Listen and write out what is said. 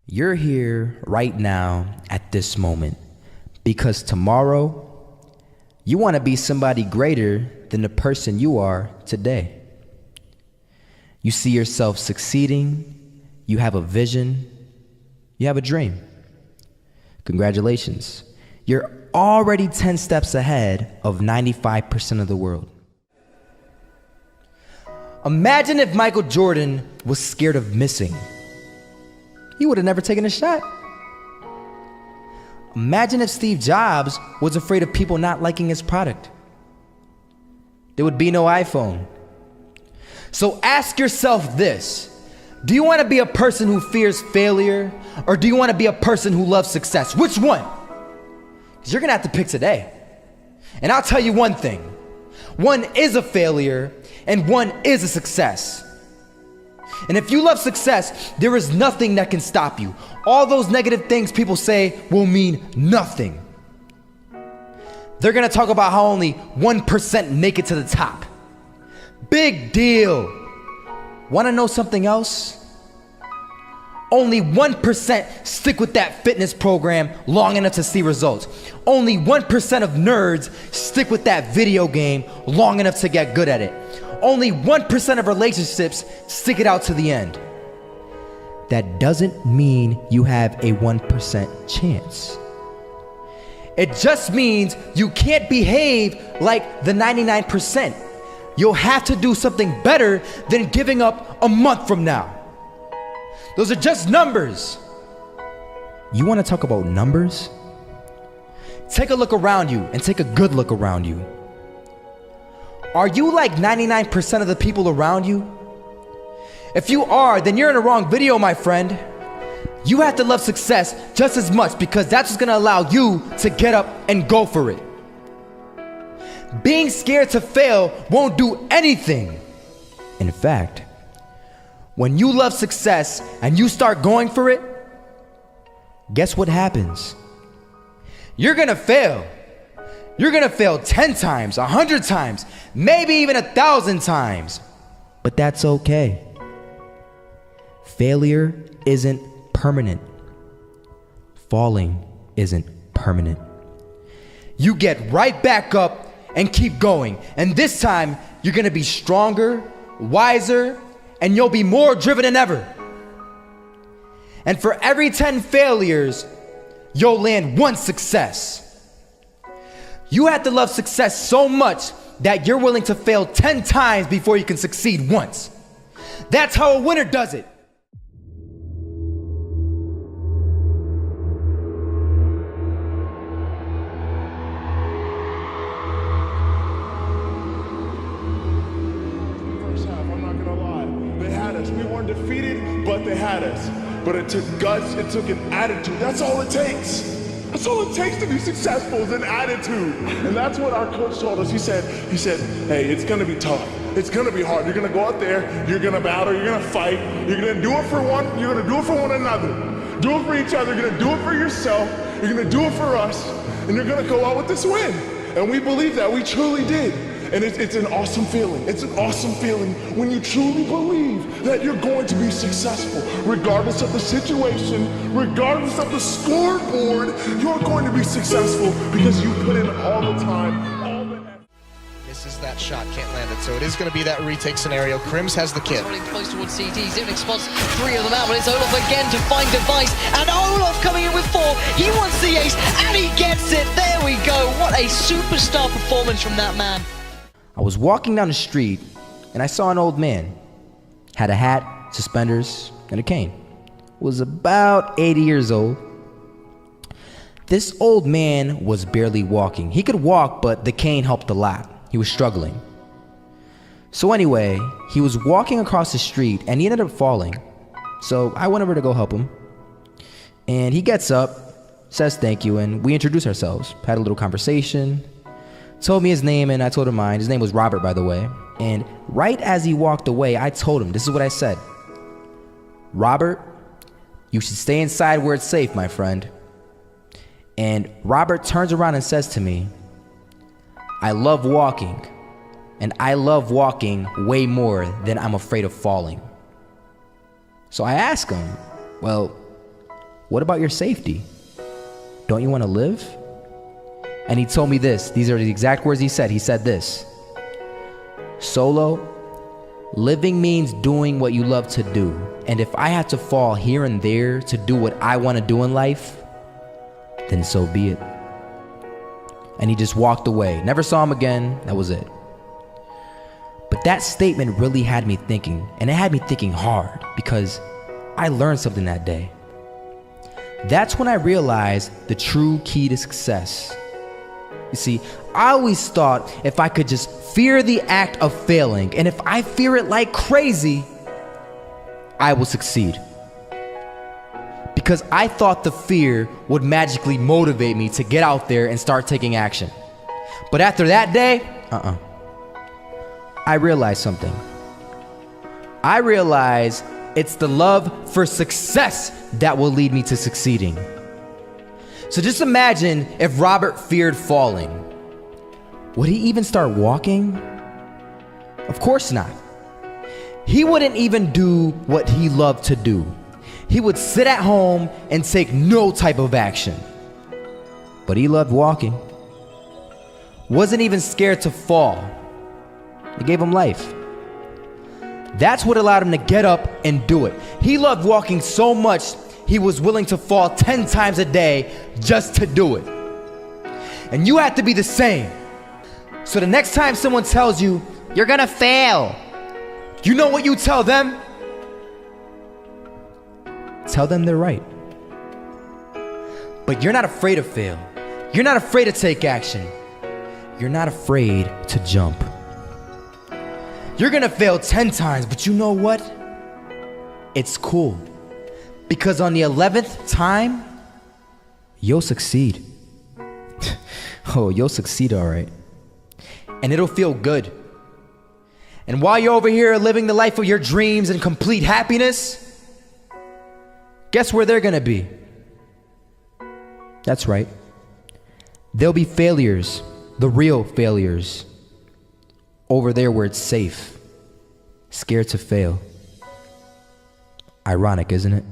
You're here right now at this moment because tomorrow you want to be somebody greater than the person you are today. You see yourself succeeding, you have a vision, you have a dream. Congratulations. You're already 10 steps ahead of 95% of the world. Imagine if Michael Jordan was scared of missing. He would have never taken a shot. Imagine if Steve Jobs was afraid of people not liking his product. There would be no iPhone. So ask yourself this: do you want to be a person who fears failure, or do you want to be a person who loves success? Which one? Because you're going to have to pick today. And I'll tell you one thing: one is a failure and one is a success. And if you love success, there is nothing that can stop you. All those negative things people say will mean nothing. They're gonna talk about how only 1% make it to the top. Big deal. Wanna know something else? Only 1% stick with that fitness program long enough to see results. Only 1% of nerds stick with that video game long enough to get good at it. Only 1% of relationships stick it out to the end. That doesn't mean you have a 1% chance. It just means you can't behave like the 99%. You'll have to do something better than giving up a month from now. Those are just numbers. You want to talk about numbers? Take a look around you and take a good look around you. Are you like 99% of the people around you? If you are, then you're in the wrong video, my friend. You have to love success just as much because that's what's gonna allow you to get up and go for it. Being scared to fail won't do anything. In fact, when you love success and you start going for it, guess what happens? You're gonna fail. You're gonna fail 10 times, 100 times, maybe even 1,000 times. But that's okay. Failure isn't permanent. Falling isn't permanent. You get right back up and keep going. And this time, you're gonna be stronger, wiser, and you'll be more driven than ever. And for every 10 failures, you'll land one success. You have to love success so much that you're willing to fail 10 times before you can succeed once. That's how a winner does it. First half, I'm not gonna lie. They had us. We weren't defeated, but they had us. But it took guts, it took an attitude. That's all it takes. That's all it takes to be successful is an attitude. And that's what our coach told us. He said, hey, it's gonna be tough. It's gonna be hard. You're gonna go out there, you're gonna battle, you're gonna fight, you're gonna do it for one, you're gonna do it for one another. Do it for each other, you're gonna do it for yourself, you're gonna do it for us, and you're gonna go out with this win. And we believe that, we truly did. And it's an awesome feeling. It's an awesome feeling when you truly believe that you're going to be successful. Regardless of the situation, regardless of the scoreboard, you're going to be successful because you put in all the time, all the effort. Misses that shot, can't land it. So it is going to be that retake scenario. Krims has the kit. Running close towards CD. Zivnik spots 3 of them out, but it's Olaf again to find device. And Olaf coming in with 4. He wants the ace, and he gets it. There we go. What a superstar performance from that man. I was walking down the street and I saw an old man. Had a hat, suspenders, and a cane. Was about 80 years old. This old man was barely walking. He could walk, but the cane helped a lot. He was struggling. So anyway, he was walking across the street and he ended up falling. So I went over to go help him. And he gets up, says thank you, and we introduced ourselves. Had a little conversation. Told me his name and I told him mine. His name was Robert, by the way. And right as he walked away, I told him, this is what I said. Robert, you should stay inside where it's safe, my friend. And Robert turns around and says to me, I love walking, and I love walking way more than I'm afraid of falling. So I ask him, well, What about your safety? Don't you want to live? And he told me this. These are the exact words he said. He said this: Solo, living means doing what you love to do. And if I had to fall here and there to do what I want to do in life, then so be it. And he just walked away. Never saw him again. That was it. But that statement really had me thinking, and it had me thinking hard, because I learned something that day. That's when I realized the true key to success. You see, I always thought if I could just fear the act of failing, and if I fear it like crazy, I will succeed. Because I thought the fear would magically motivate me to get out there and start taking action. But after that day, I realized something. I realized it's the love for success that will lead me to succeeding. So just imagine if Robert feared falling. Would he even start walking? Of course not. He wouldn't even do what he loved to do. He would sit at home and take no type of action. But he loved walking. Wasn't even scared to fall. It gave him life. That's what allowed him to get up and do it. He loved walking so much, he was willing to fall 10 times a day just to do it. And you have to be the same. So the next time someone tells you, you're gonna fail, you know what you tell them? Tell them they're right. But you're not afraid to fail. You're not afraid to take action. You're not afraid to jump. You're gonna fail 10 times, but you know what? It's cool. Because on the 11th time, you'll succeed. Oh, you'll succeed, all right. And it'll feel good. And while you're over here living the life of your dreams and complete happiness, guess where they're gonna be? That's right. They'll be failures, the real failures. Over there where it's safe, scared to fail. Ironic, isn't it?